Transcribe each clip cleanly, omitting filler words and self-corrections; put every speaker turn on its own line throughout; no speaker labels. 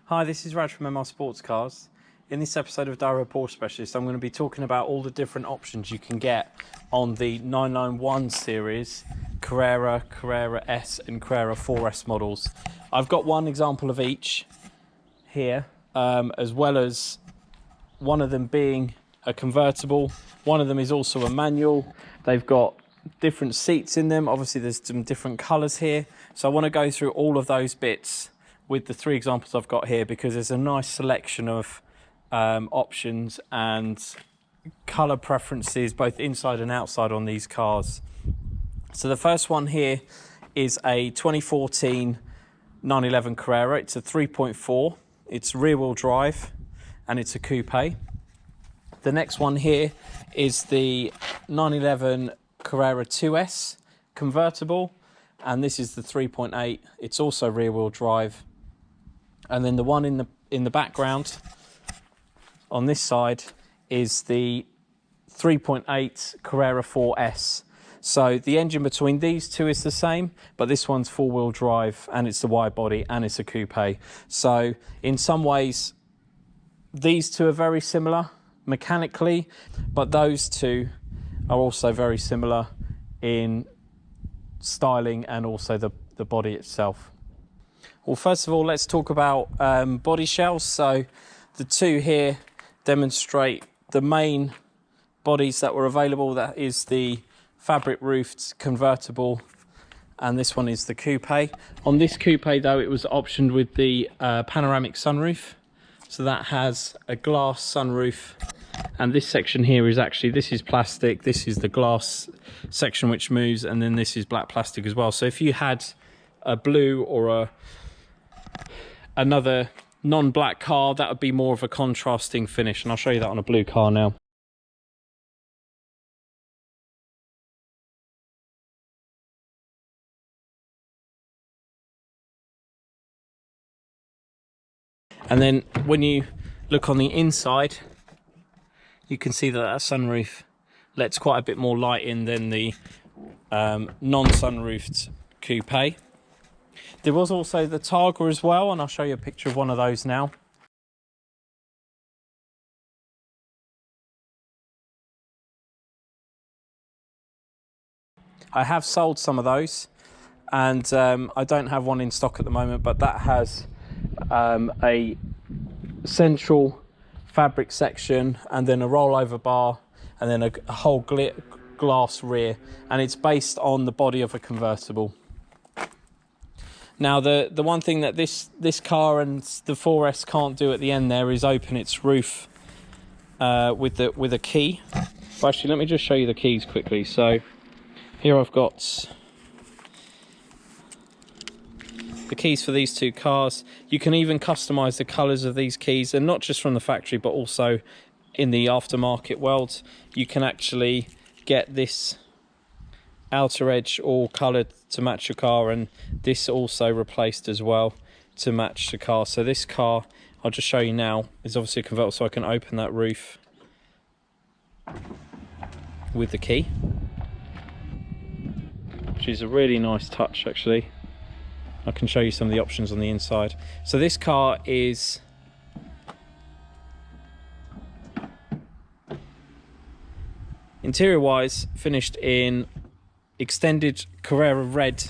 Hi, this is Raj from MR Sports Cars. In this episode of Dyro Porsche Specialist, I'm going to be talking about all the different options you can get on the 991 series Carrera, Carrera S and Carrera 4S models. I've got one example of each here, as well as one of them being a convertible. One of them is also a manual. They've got different seats in them. Obviously there's some different colours here. So I want to go through all of those bits with the three examples I've got here, because there's a nice selection of options and colour preferences both inside and outside on these cars. So the first one here is a 2014 911 Carrera. It's a 3.4, it's rear wheel drive and it's a coupe. The next one here is the 911 Carrera 2S convertible, and this is the 3.8, it's also rear wheel drive. And then the one in the background on this side is the 3.8 Carrera 4S. So the engine between these two is the same, but this one's four-wheel drive and it's the wide body and it's a coupe. So in some ways, these two are very similar mechanically, but those two are also very similar in styling and also the body itself. Well, first of all, let's talk about body shells. So the two here demonstrate the main bodies that were available. That is the fabric roofed convertible, and this one is the coupe. On this coupe though, it was optioned with the panoramic sunroof. So that has a glass sunroof, and this section here is actually, this is plastic, this is the glass section which moves, and then this is black plastic as well. So if you had a blue or another non-black car, that would be more of a contrasting finish, and I'll show you that on a blue car now. And then when you look on the inside, you can see that that sunroof lets quite a bit more light in than the non-sunroofed coupe. There was also the Targa as well, and I'll show you a picture of one of those now. I have sold some of those, and I don't have one in stock at the moment, but that has a central fabric section and then a rollover bar and then a whole glass rear, and it's based on the body of a convertible. Now the one thing that this car and the 4S can't do at the end there is open its roof with a key. Well, actually, let me just show you the keys quickly. So here I've got the keys for these two cars. You can even customize the colors of these keys, and not just from the factory but also in the aftermarket world. You can actually get this outer edge all colored to match your car, and this also replaced as well to match the car. So this car, I'll just show you now, is obviously a convertible, so I can open that roof with the key, which is a really nice touch actually. I can show you some of the options on the inside. So this car is interior wise finished in extended Carrera red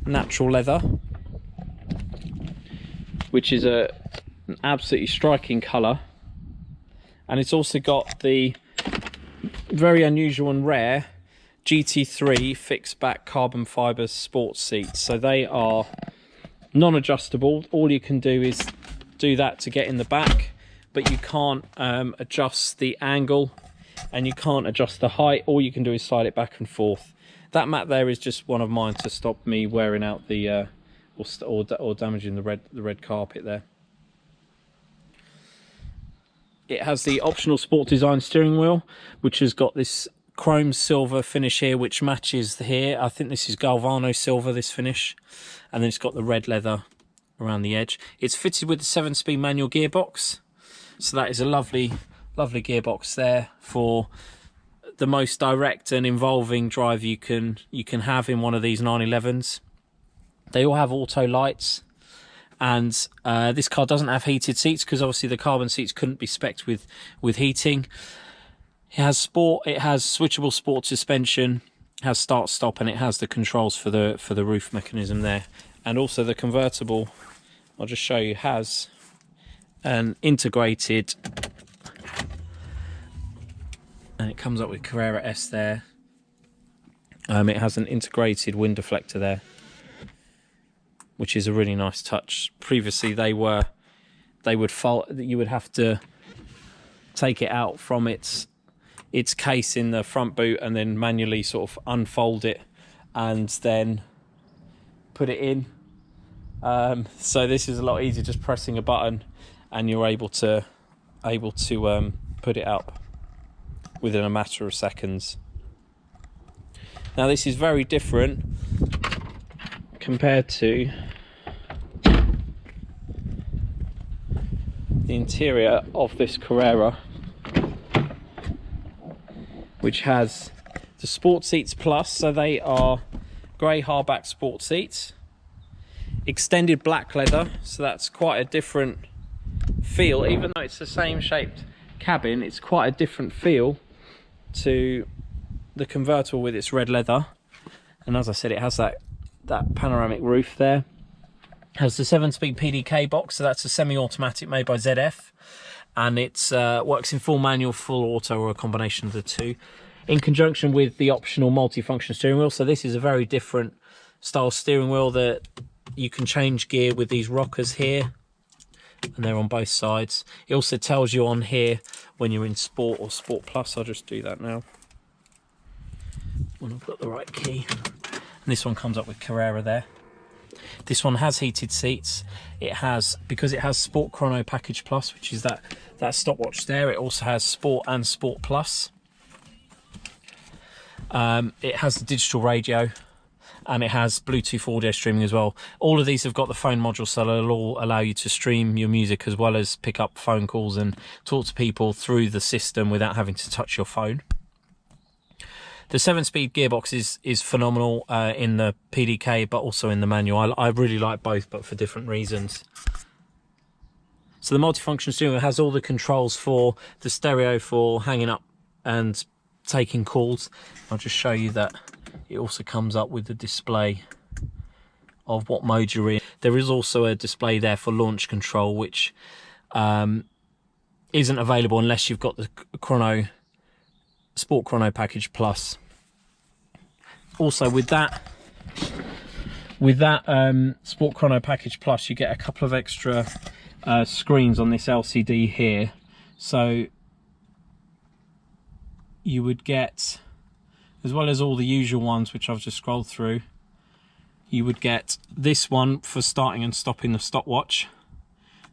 natural leather, which is an absolutely striking colour, and it's also got the very unusual and rare GT3 fixed back carbon fibre sports seats. So they are non-adjustable. All you can do is do that to get in the back, but you can't adjust the angle and you can't adjust the height. All you can do is slide it back and forth. That mat there is just one of mine to stop me wearing out the or damaging the red carpet there. It has the optional sport design steering wheel, which has got this chrome silver finish here, which matches here. I think this is Galvano silver, this finish, and then it's got the red leather around the edge. It's fitted with the 7-speed manual gearbox, so that is a lovely gearbox there for the most direct and involving drive you can have in one of these 911s. They all have auto lights, And this car doesn't have heated seats because obviously the carbon seats couldn't be spec'd with heating. It has sport, it has switchable sport suspension, it has start stop, and it has the controls for the roof mechanism there. And also the convertible, I'll just show you, has an integrated, and it comes up with Carrera S there. It has an integrated wind deflector there, which is a really nice touch. Previously they would fault that you would have to take it out from its case in the front boot and then manually sort of unfold it and then put it in. So this is a lot easier, just pressing a button and you're able to put it up within a matter of seconds. Now this is very different compared to the interior of this Carrera, which has the Sport Seats Plus, so they are grey hardback sport seats, extended black leather, so that's quite a different feel. Even though it's the same shaped cabin, it's quite a different feel to the convertible with its red leather. And as I said, it has that panoramic roof there. It has the 7-speed PDK box, so that's a semi-automatic made by ZF, and it works in full manual, full auto, or a combination of the two, in conjunction with the optional multi-function steering wheel. So this is a very different style steering wheel that you can change gear with these rockers here, and they're on both sides. It also tells you on here when you're in Sport or Sport Plus. I'll just do that now when I've got the right key. And this one comes up with Carrera there. This one has heated seats. It has, because it has Sport Chrono Package Plus, which is that stopwatch there, it also has Sport and Sport Plus. It has the digital radio, and it has Bluetooth audio streaming as well. All of these have got the phone module, so they'll all allow you to stream your music as well as pick up phone calls and talk to people through the system without having to touch your phone. The 7-speed gearbox is phenomenal in the PDK, but also in the manual. I really like both, but for different reasons. So the multifunction steering wheel has all the controls for the stereo for hanging up and taking calls. I'll just show you that it also comes up with the display of what mode you're in. There is also a display there for launch control, which isn't available unless you've got the Sport Chrono Package Plus. Also with that Sport Chrono Package Plus, you get a couple of extra screens on this LCD here. So you would get, as well as all the usual ones which I've just scrolled through, you would get this one for starting and stopping the stopwatch,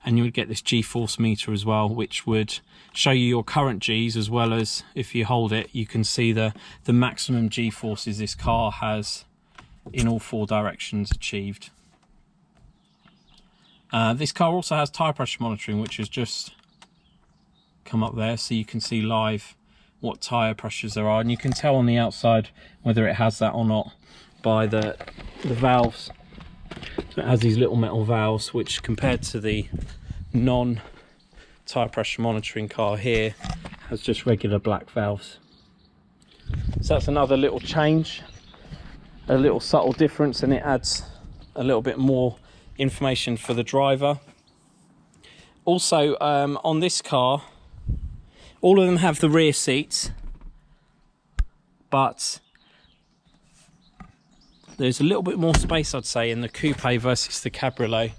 and you would get this G-force meter as well, which would show you your current Gs, as well as, if you hold it, you can see the maximum G-forces this car has in all 4 directions achieved. This car also has tyre pressure monitoring, which has just come up there, so you can see live what tyre pressures there are, and you can tell on the outside whether it has that or not by the valves. So it has these little metal valves, which compared to the non-tyre pressure monitoring car here has just regular black valves. So that's another little change, a little subtle difference, and it adds a little bit more information for the driver. Also on this car, all of them have the rear seats, but there's a little bit more space, I'd say, in the coupe versus the cabriolet,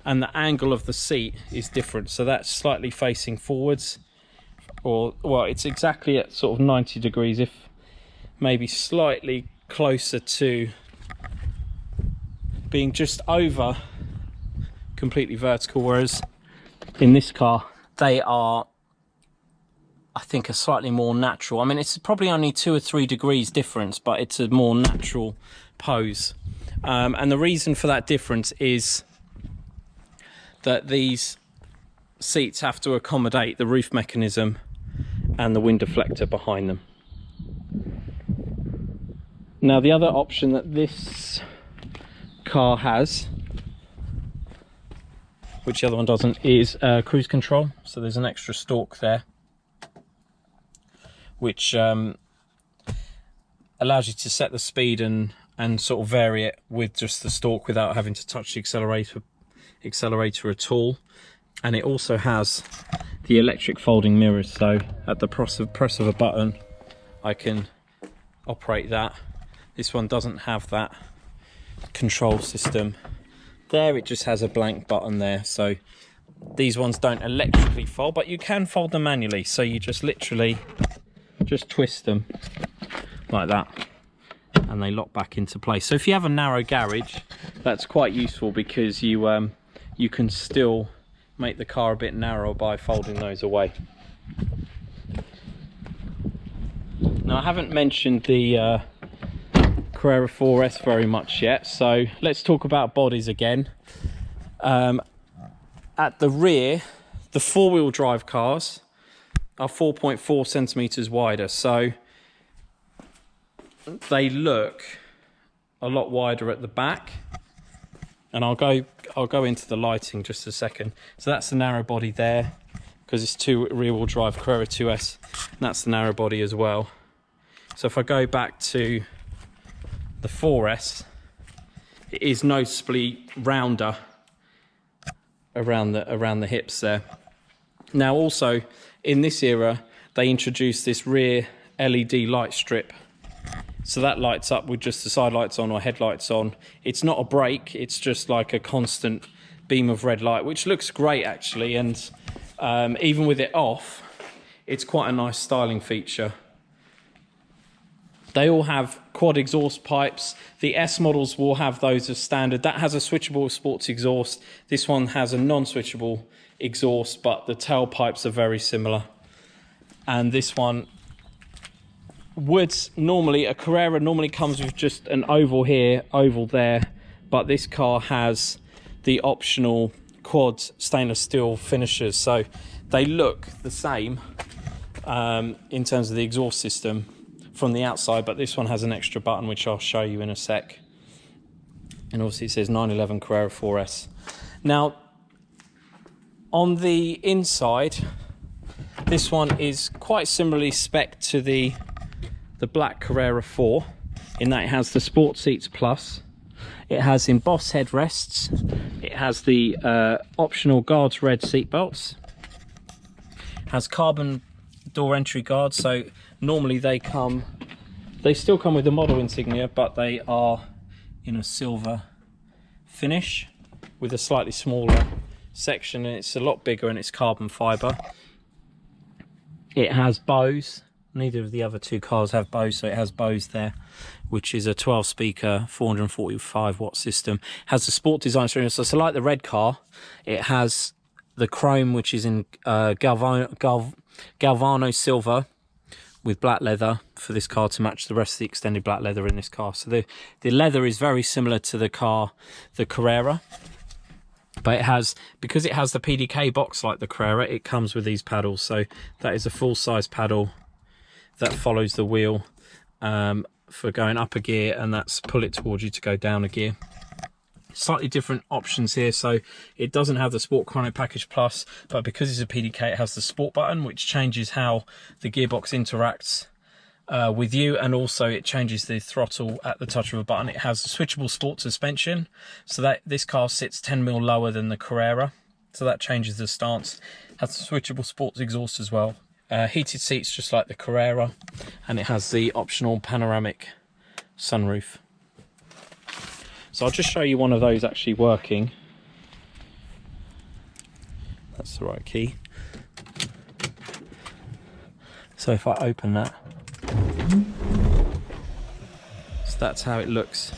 and the angle of the seat is different, so that's slightly facing forwards, or well, it's exactly at sort of 90 degrees, if maybe slightly closer to being just over completely vertical, whereas in this car they are, I think, a slightly more natural. I mean, it's probably only 2 or 3 degrees difference, but it's a more natural pose. And the reason for that difference is that these seats have to accommodate the roof mechanism and the wind deflector behind them. Now, the other option that this car has which the other one doesn't, is cruise control. So there's an extra stalk there, which allows you to set the speed and sort of vary it with just the stalk without having to touch the accelerator at all. And it also has the electric folding mirrors, so at the press of a button I can operate that. This one doesn't have that control system there, it just has a blank button there. So these ones don't electrically fold, but you can fold them manually, so you just literally just twist them like that and they lock back into place. So if you have a narrow garage, that's quite useful, because you can still make the car a bit narrower by folding those away. Now, I haven't mentioned the Carrera 4S very much yet, so let's talk about bodies again. At the rear, the four-wheel drive cars are 4.4 centimeters wider, so they look a lot wider at the back. And I'll go into the lighting just a second. So that's the narrow body there, because it's two rear-wheel drive Carrera 2S, and that's the narrow body as well. So if I go back to the 4S, it is noticeably rounder around the hips there. Now also in this era they introduced this rear LED light strip, so that lights up with just the side lights on or headlights on. It's not a brake, it's just like a constant beam of red light, which looks great actually, and even with it off, it's quite a nice styling feature. They all have quad exhaust pipes. The S models will have those as standard. That has a switchable sports exhaust. This one has a non-switchable exhaust, but the tailpipes are very similar. And this one would normally, a Carrera normally comes with just an oval here, oval there, but this car has the optional quad stainless steel finishers, so they look the same in terms of the exhaust system from the outside, but this one has an extra button which I'll show you in a sec. And obviously it says 911 Carrera 4S. Now on the inside, this one is quite similarly spec'd to the black Carrera 4, in that it has the Sport Seats Plus, it has embossed headrests, it has the optional Guards Red seat belts, has carbon door entry guards. So normally they still come with the model insignia, but they are in a silver finish with a slightly smaller section, and it's a lot bigger, and it's carbon fiber. It has Bose. Neither of the other two cars have Bose, so it has Bose there, which is a 12 speaker 445 watt system. It has the sport design steering, so like the red car, it has the chrome, which is in Galvano silver with black leather for this car to match the rest of the extended black leather in this car. So the leather is very similar to the Carrera, but it has, because it has the PDK box like the Carrera, it comes with these paddles. So that is a full-size paddle that follows the wheel for going up a gear, and that's pull it towards you to go down a gear. Slightly different options here, so it doesn't have the Sport Chrono Package Plus, but because it's a PDK, it has the Sport button, which changes how the gearbox interacts with you, and also it changes the throttle at the touch of a button. It has the switchable sport suspension, so that this car sits 10mm lower than the Carrera, so that changes the stance. It has the switchable sports exhaust as well. Heated seats just like the Carrera, and it has the optional panoramic sunroof. So I'll just show you one of those actually working. That's the right key. So if I open that, so that's how it looks.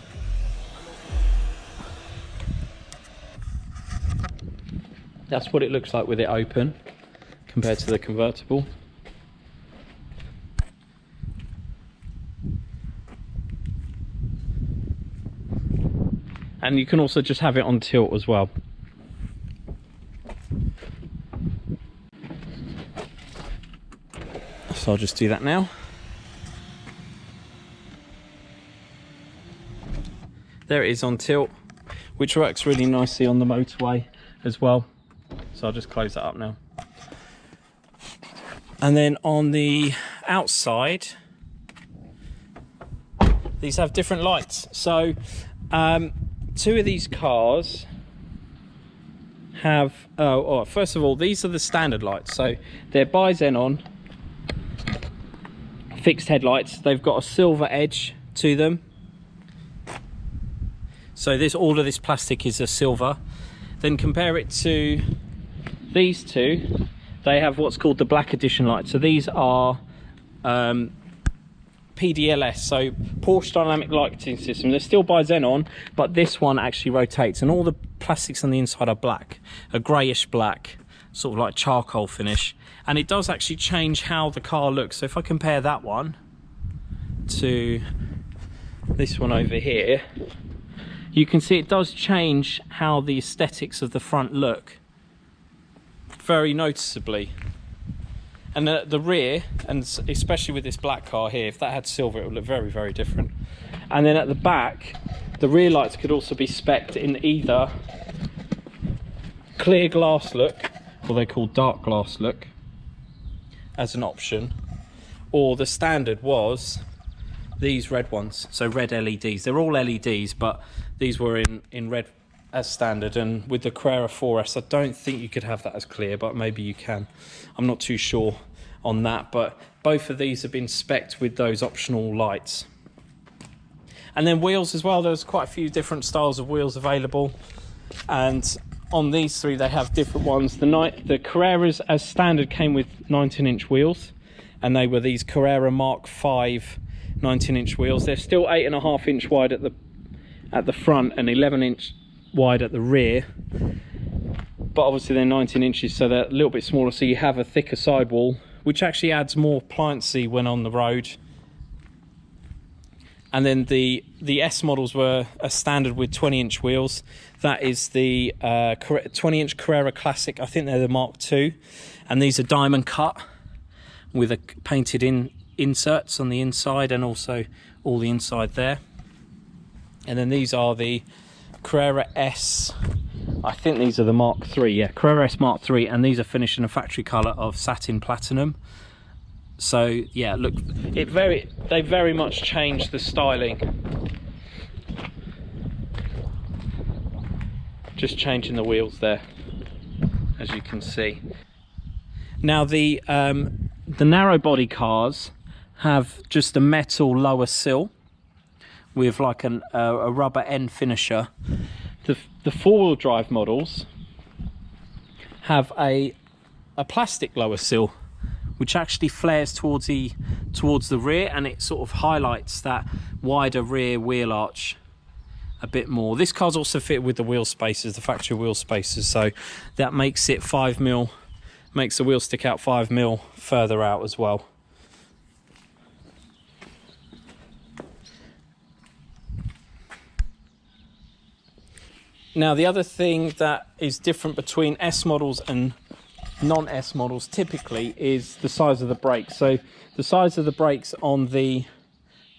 That's what it looks like with it open compared to the convertible. And you can also just have it on tilt as well. So I'll just do that now. There it is on tilt, which works really nicely on the motorway as well. So I'll just close that up now. And then on the outside, these have different lights. So two of these cars have, first of all, these are the standard lights. So they're bi-xenon fixed headlights. They've got a silver edge to them. So all of this plastic is a silver. Then compare it to these two. They have what's called the black edition lights. So these are PDLS, so Porsche Dynamic Lighting System. They're still bi-xenon, but this one actually rotates, and all the plastics on the inside are black, a greyish black, sort of like charcoal finish. And it does actually change how the car looks. So if I compare that one to this one over here, you can see it does change how the aesthetics of the front look very noticeably. And at the rear, and especially with this black car here, if that had silver, it would look very, very different. And then at the back, the rear lights could also be spec'd in either clear glass look, or they're called dark glass look, as an option, or the standard was these red ones, so red LEDs. They're all LEDs, but these were in red as standard. And with the Carrera 4S, I don't think you could have that as clear, but maybe you can. I'm not too sure on that, but both of these have been spec'd with those optional lights. And then wheels as well, there's quite a few different styles of wheels available, and on these three they have different ones. The Carreras as standard came with 19-inch wheels, and they were these Carrera Mark V 19-inch wheels. They're still 8.5-inch wide at the front and 11-inch wide at the rear, but obviously they're 19 inches, so they're a little bit smaller, so you have a thicker sidewall, which actually adds more pliancy when on the road. And then the S models were a standard with 20-inch wheels. That is the 20-inch Carrera Classic. I think they're the Mark II, and these are diamond cut with a painted in inserts on the inside, and also all the inside there. And then these are the Carrera S, I think these are the Mark III, yeah, Carrera S Mark III, and these are finished in a factory colour of satin platinum. So yeah, look, they very much changed the styling. Just changing the wheels there, as you can see. Now the narrow body cars have just a metal lower sill with like a rubber end finisher. The four-wheel drive models have a plastic lower sill, which actually flares towards the rear, and it sort of highlights that wider rear wheel arch a bit more. This car's also fitted with the wheel spacers, the factory wheel spacers, so that makes it 5mm, makes the wheel stick out 5mm further out as well. Now the other thing that is different between S models and non-S models typically is the size of the brakes. So the size of the brakes on the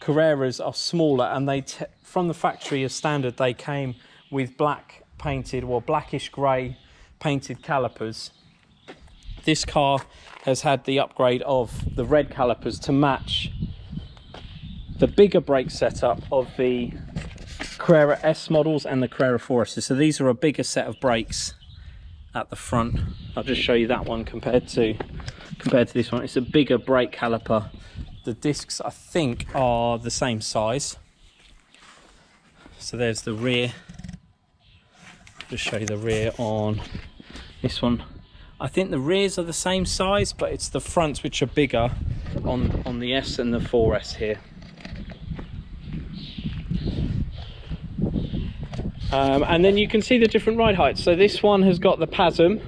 Carreras are smaller, and they from the factory as standard they came with black painted, or blackish grey painted calipers. This car has had the upgrade of the red calipers to match the bigger brake setup of the Carrera S models and the Carrera 4S. So these are a bigger set of brakes at the front. I'll just show you that one compared to this one. It's a bigger brake caliper. The discs I think are the same size. So there's the rear. Just show you the rear on this one. I think the rears are the same size, but it's the fronts which are bigger on the S and the 4S here. And then you can see the different ride heights. So this one has got the PASM,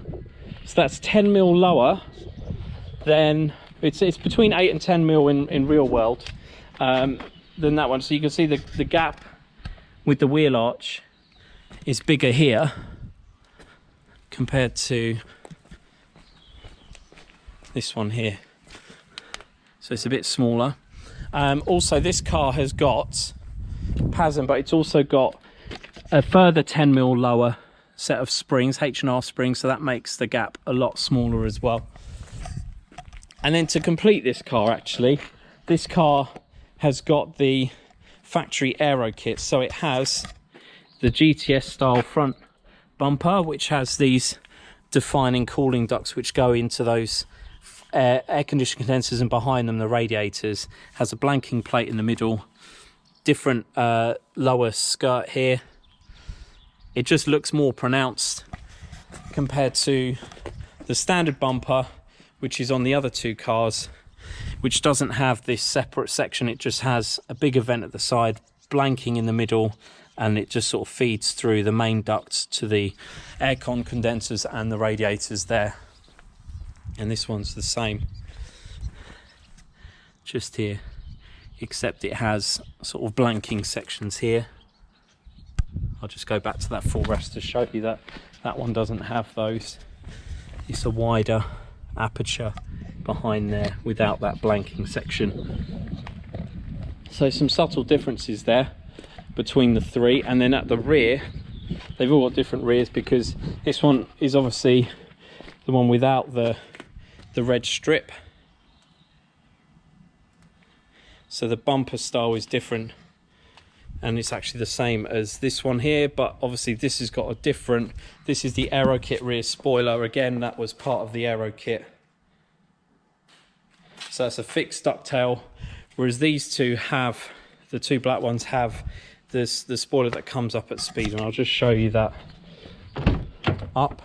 so that's 10mm lower than, it's between 8 and 10mm in real world than that one. So you can see the gap with the wheel arch is bigger here compared to this one here. So it's a bit smaller. Also this car has got PASM, but it's also got a further 10mm lower set of springs, H&R springs, so that makes the gap a lot smaller as well. And then to complete this car, actually, this car has got the factory aero kit. So it has the GTS style front bumper, which has these defining cooling ducts which go into those air conditioning condensers, and behind them the radiators. Has a blanking plate in the middle, different lower skirt here. It just looks more pronounced compared to the standard bumper, which is on the other two cars, which doesn't have this separate section. It just has a bigger vent at the side, blanking in the middle, and it just sort of feeds through the main ducts to the aircon condensers and the radiators there. And this one's the same, just here, except it has sort of blanking sections here. I'll just go back to that full rest to show you that that one doesn't have those. It's a wider aperture behind there without that blanking section. So some subtle differences there between the three. And then at the rear, they've all got different rears, because this one is obviously the one without the red strip. So the bumper style is different, and it's actually the same as this one here, but obviously this has got a different, this is the Aero Kit rear spoiler. Again, that was part of the Aero Kit. So that's a fixed ducktail, whereas these two have, the two black ones have this, the spoiler that comes up at speed, and I'll just show you that up.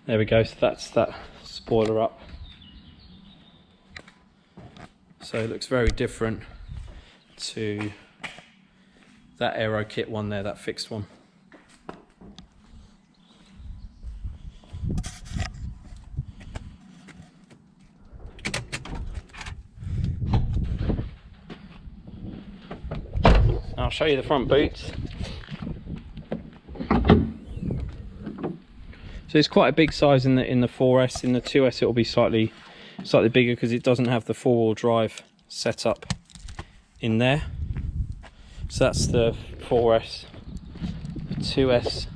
There we go, so that's that spoiler up. So it looks very different to that Aero Kit one there, that fixed one. I'll show you the front boots. So it's quite a big size in the 4S. In the 2S it will be slightly bigger, because it doesn't have the 4-wheel drive setup in there. So that's the 4S. The 2S,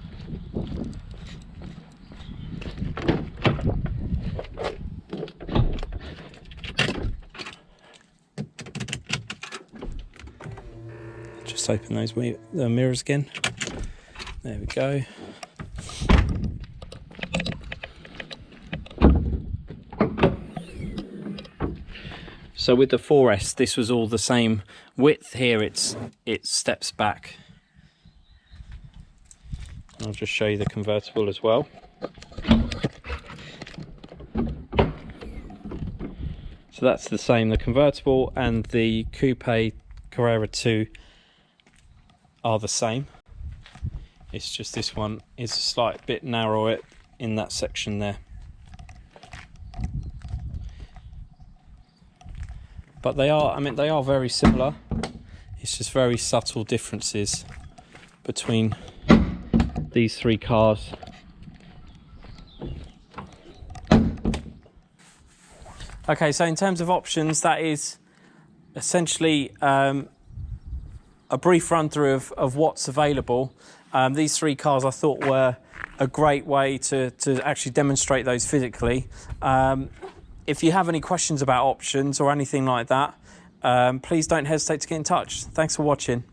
just open those mirrors again. There we go. So with the 4S, this was all the same width. Here it steps back. I'll just show you the convertible as well. So that's the same. The convertible and the Coupe Carrera 2 are the same. It's just this one is a slight bit narrower in that section there. But they are, I mean, they are very similar. It's just very subtle differences between these three cars. Okay, so in terms of options, that is essentially a brief run through of what's available. These three cars I thought were a great way to actually demonstrate those physically. If you have any questions about options or anything like that, please don't hesitate to get in touch. Thanks for watching.